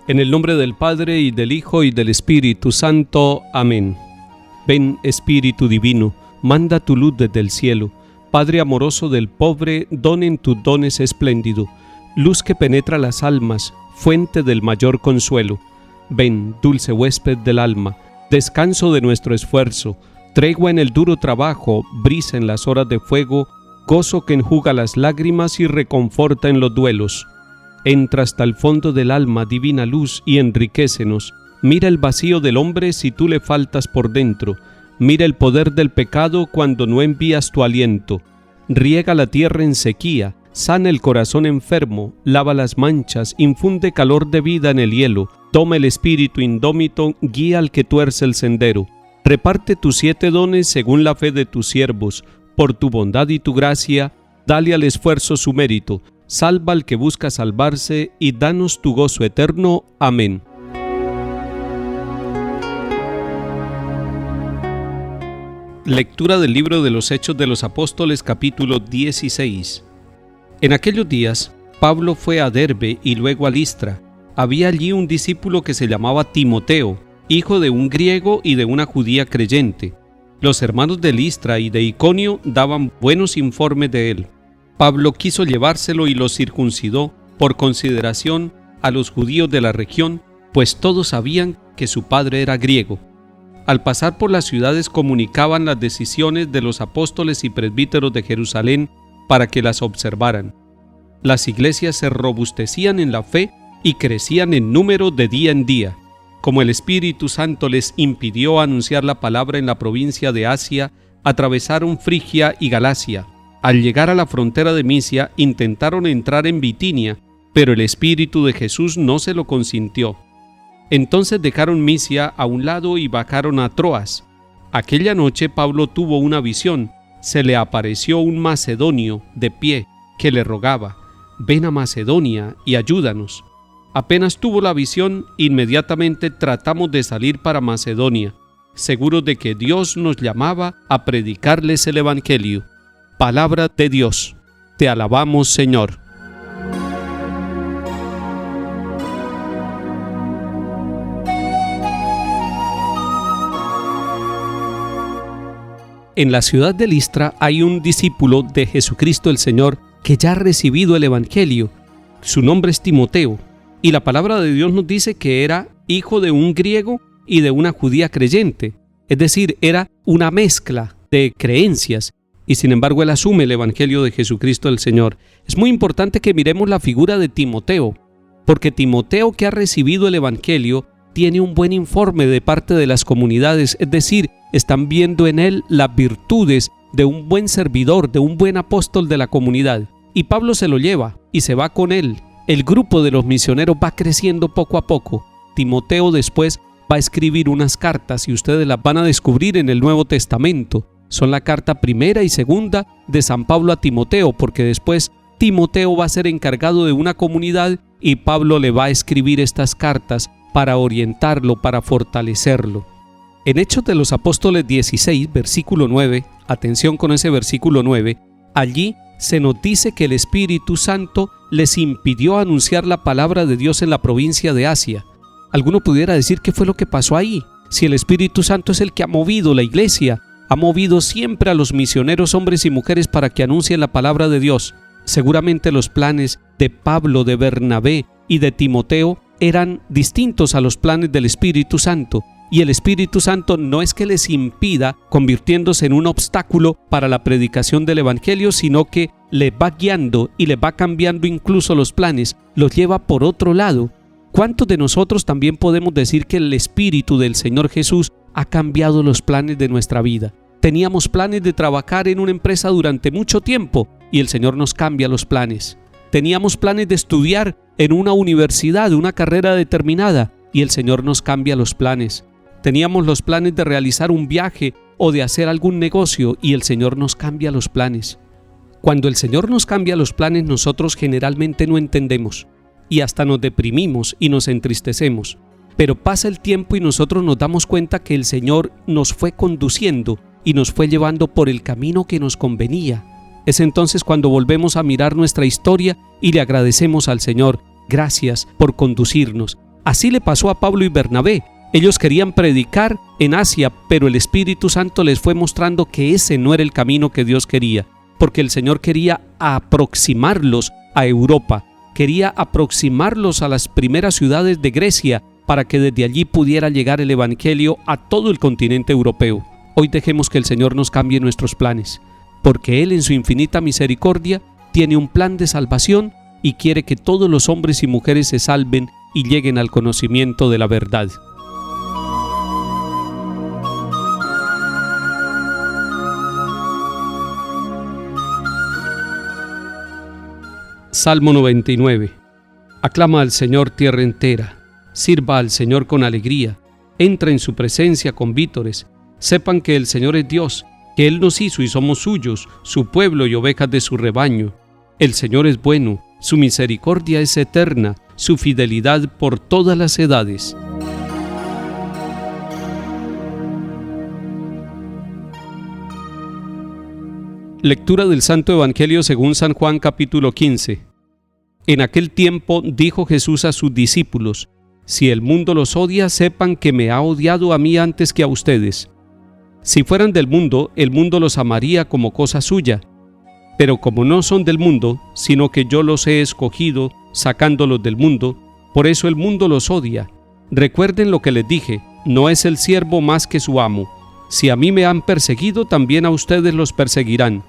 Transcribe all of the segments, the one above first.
En el nombre del Padre, y del Hijo, y del Espíritu Santo. Amén. Ven, Espíritu Divino, manda tu luz desde el cielo. Padre amoroso del pobre, don en tus dones espléndido. Luz que penetra las almas, fuente del mayor consuelo. Ven, dulce huésped del alma, descanso de nuestro esfuerzo, tregua en el duro trabajo, brisa en las horas de fuego, gozo que enjuga las lágrimas y reconforta en los duelos. Entra hasta el fondo del alma, divina luz, y enriquécenos. Mira el vacío del hombre si tú le faltas por dentro. Mira el poder del pecado cuando no envías tu aliento. Riega la tierra en sequía, sana el corazón enfermo, lava las manchas, infunde calor de vida en el hielo. Toma el espíritu indómito, guía al que tuerce el sendero. Reparte tus 7 dones según la fe de tus siervos. Por tu bondad y tu gracia, dale al esfuerzo su mérito. Salva al que busca salvarse y danos tu gozo eterno. Amén. Lectura del libro de los Hechos de los Apóstoles, capítulo 16. En aquellos días, Pablo fue a Derbe y luego a Listra. Había allí un discípulo que se llamaba Timoteo, hijo de un griego y de una judía creyente. Los hermanos de Listra y de Iconio daban buenos informes de él. Pablo quiso llevárselo y lo circuncidó por consideración a los judíos de la región, pues todos sabían que su padre era griego. Al pasar por las ciudades comunicaban las decisiones de los apóstoles y presbíteros de Jerusalén para que las observaran. Las iglesias se robustecían en la fe y crecían en número de día en día. Como el Espíritu Santo les impidió anunciar la palabra en la provincia de Asia, atravesaron Frigia y Galacia. Al llegar a la frontera de Misia, intentaron entrar en Bitinia, pero el Espíritu de Jesús no se lo consintió. Entonces dejaron Misia a un lado y bajaron a Troas. Aquella noche Pablo tuvo una visión. Se le apareció un macedonio de pie, que le rogaba: «Ven a Macedonia y ayúdanos». Apenas tuvo la visión, inmediatamente tratamos de salir para Macedonia, seguros de que Dios nos llamaba a predicarles el Evangelio. Palabra de Dios. Te alabamos, Señor. En la ciudad de Listra hay un discípulo de Jesucristo el Señor que ya ha recibido el Evangelio. Su nombre es Timoteo, y la palabra de Dios nos dice que era hijo de un griego y de una judía creyente, es decir, era una mezcla de creencias. Y sin embargo él asume el Evangelio de Jesucristo el Señor. Es muy importante que miremos la figura de Timoteo, porque Timoteo, que ha recibido el Evangelio, tiene un buen informe de parte de las comunidades, es decir, están viendo en él las virtudes de un buen servidor, de un buen apóstol de la comunidad. Y Pablo se lo lleva y se va con él. El grupo de los misioneros va creciendo poco a poco. Timoteo después va a escribir unas cartas y ustedes las van a descubrir en el Nuevo Testamento. Son la carta primera y segunda de San Pablo a Timoteo, porque después Timoteo va a ser encargado de una comunidad y Pablo le va a escribir estas cartas para orientarlo, para fortalecerlo. En Hechos de los Apóstoles 16, versículo 9, atención con ese versículo 9, allí se nos dice que el Espíritu Santo les impidió anunciar la palabra de Dios en la provincia de Asia. Alguno pudiera decir: ¿qué fue lo que pasó ahí? Si el Espíritu Santo es el que ha movido la iglesia, ha movido siempre a los misioneros hombres y mujeres para que anuncien la palabra de Dios. Seguramente los planes de Pablo, de Bernabé y de Timoteo eran distintos a los planes del Espíritu Santo. Y el Espíritu Santo no es que les impida, convirtiéndose en un obstáculo para la predicación del Evangelio, sino que les va guiando y les va cambiando incluso los planes, los lleva por otro lado. ¿Cuántos de nosotros también podemos decir que el Espíritu del Señor Jesús ha cambiado los planes de nuestra vida? Teníamos planes de trabajar en una empresa durante mucho tiempo y el Señor nos cambia los planes. Teníamos planes de estudiar en una universidad, una carrera determinada, y el Señor nos cambia los planes. Teníamos los planes de realizar un viaje o de hacer algún negocio y el Señor nos cambia los planes. Cuando el Señor nos cambia los planes, nosotros generalmente no entendemos y hasta nos deprimimos y nos entristecemos. Pero pasa el tiempo y nosotros nos damos cuenta que el Señor nos fue conduciendo y nos fue llevando por el camino que nos convenía. Es entonces cuando volvemos a mirar nuestra historia y le agradecemos al Señor: gracias por conducirnos. Así le pasó a Pablo y Bernabé. Ellos querían predicar en Asia, pero el Espíritu Santo les fue mostrando que ese no era el camino que Dios quería, porque el Señor quería aproximarlos a Europa, quería aproximarlos a las primeras ciudades de Grecia, para que desde allí pudiera llegar el Evangelio a todo el continente europeo. Hoy dejemos que el Señor nos cambie nuestros planes, porque Él en su infinita misericordia tiene un plan de salvación y quiere que todos los hombres y mujeres se salven y lleguen al conocimiento de la verdad. Salmo 99. Aclama al Señor tierra entera, sirva al Señor con alegría, entra en su presencia con vítores, sepan que el Señor es Dios, que Él nos hizo y somos suyos, su pueblo y ovejas de su rebaño. El Señor es bueno, su misericordia es eterna, su fidelidad por todas las edades. Lectura del Santo Evangelio según San Juan capítulo 15. En aquel tiempo dijo Jesús a sus discípulos: Si el mundo los odia, sepan que me ha odiado a mí antes que a ustedes. Si fueran del mundo, el mundo los amaría como cosa suya. Pero como no son del mundo, sino que yo los he escogido, sacándolos del mundo, por eso el mundo los odia. Recuerden lo que les dije: no es el siervo más que su amo. Si a mí me han perseguido, también a ustedes los perseguirán.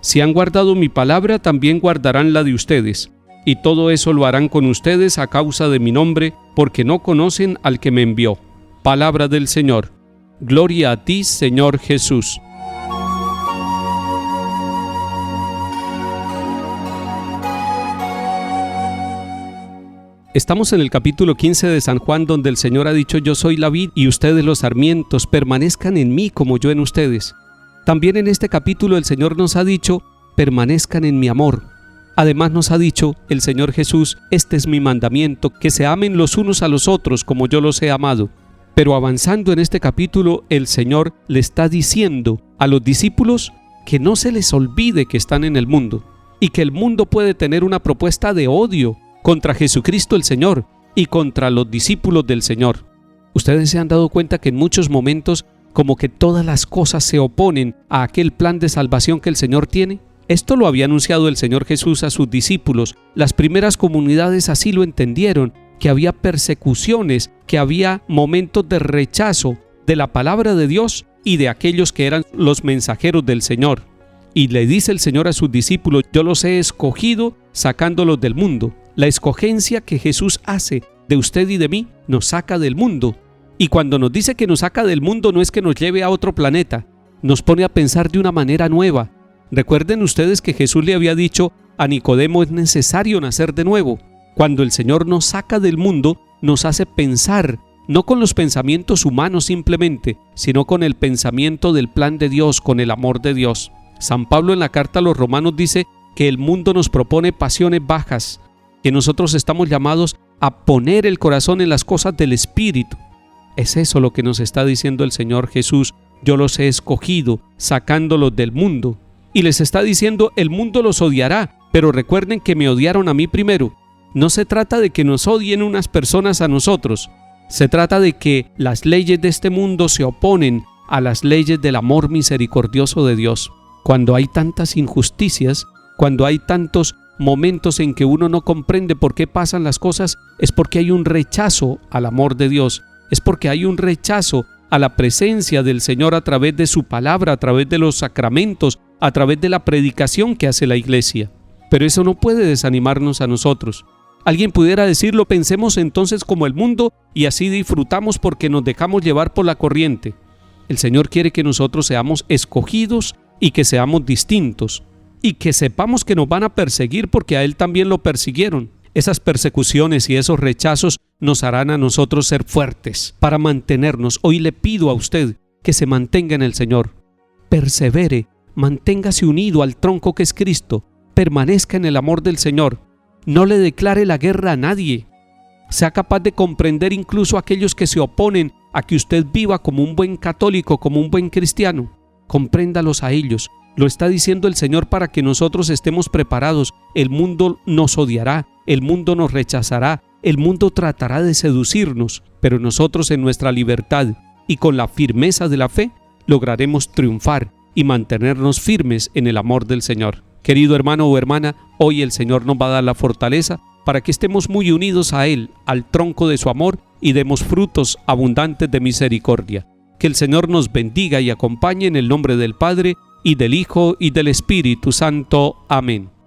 Si han guardado mi palabra, también guardarán la de ustedes. Y todo eso lo harán con ustedes a causa de mi nombre, porque no conocen al que me envió. Palabra del Señor. Gloria a ti, Señor Jesús. Estamos en el capítulo 15 de San Juan, donde el Señor ha dicho: yo soy la vid y ustedes los sarmientos, permanezcan en mí como yo en ustedes. También en este capítulo el Señor nos ha dicho: permanezcan en mi amor. Además nos ha dicho el Señor Jesús: este es mi mandamiento, que se amen los unos a los otros como yo los he amado. Pero avanzando en este capítulo, el Señor le está diciendo a los discípulos que no se les olvide que están en el mundo y que el mundo puede tener una propuesta de odio contra Jesucristo el Señor y contra los discípulos del Señor. Ustedes se han dado cuenta que en muchos momentos como que todas las cosas se oponen a aquel plan de salvación que el Señor tiene. Esto lo había anunciado el Señor Jesús a sus discípulos. Las primeras comunidades así lo entendieron, que había persecuciones, que había momentos de rechazo de la palabra de Dios y de aquellos que eran los mensajeros del Señor. Y le dice el Señor a sus discípulos: yo los he escogido sacándolos del mundo. La escogencia que Jesús hace de usted y de mí nos saca del mundo. Y cuando nos dice que nos saca del mundo, no es que nos lleve a otro planeta, nos pone a pensar de una manera nueva. Recuerden ustedes que Jesús le había dicho a Nicodemo: es necesario nacer de nuevo. Cuando el Señor nos saca del mundo, nos hace pensar, no con los pensamientos humanos simplemente, sino con el pensamiento del plan de Dios, con el amor de Dios. San Pablo en la carta a los Romanos dice que el mundo nos propone pasiones bajas, que nosotros estamos llamados a poner el corazón en las cosas del Espíritu. Es eso lo que nos está diciendo el Señor Jesús: yo los he escogido, sacándolos del mundo. Y les está diciendo: el mundo los odiará, pero recuerden que me odiaron a mí primero. No se trata de que nos odien unas personas a nosotros. Se trata de que las leyes de este mundo se oponen a las leyes del amor misericordioso de Dios. Cuando hay tantas injusticias, cuando hay tantos momentos en que uno no comprende por qué pasan las cosas, es porque hay un rechazo al amor de Dios. Es porque hay un rechazo a la presencia del Señor a través de su palabra, a través de los sacramentos, a través de la predicación que hace la Iglesia. Pero eso no puede desanimarnos a nosotros. Alguien pudiera decirlo: pensemos entonces como el mundo y así disfrutamos porque nos dejamos llevar por la corriente. El Señor quiere que nosotros seamos escogidos y que seamos distintos y que sepamos que nos van a perseguir porque a Él también lo persiguieron. Esas persecuciones y esos rechazos nos harán a nosotros ser fuertes para mantenernos. Hoy le pido a usted que se mantenga en el Señor, persevere, manténgase unido al tronco que es Cristo, permanezca en el amor del Señor, no le declare la guerra a nadie, sea capaz de comprender incluso a aquellos que se oponen a que usted viva como un buen católico, como un buen cristiano. Compréndalos a ellos. Lo está diciendo el Señor para que nosotros estemos preparados. El mundo nos odiará, el mundo nos rechazará, el mundo tratará de seducirnos, pero nosotros en nuestra libertad y con la firmeza de la fe lograremos triunfar y mantenernos firmes en el amor del Señor. Querido hermano o hermana, hoy el Señor nos va a dar la fortaleza para que estemos muy unidos a Él, al tronco de su amor, y demos frutos abundantes de misericordia. Que el Señor nos bendiga y acompañe en el nombre del Padre, y del Hijo, y del Espíritu Santo. Amén.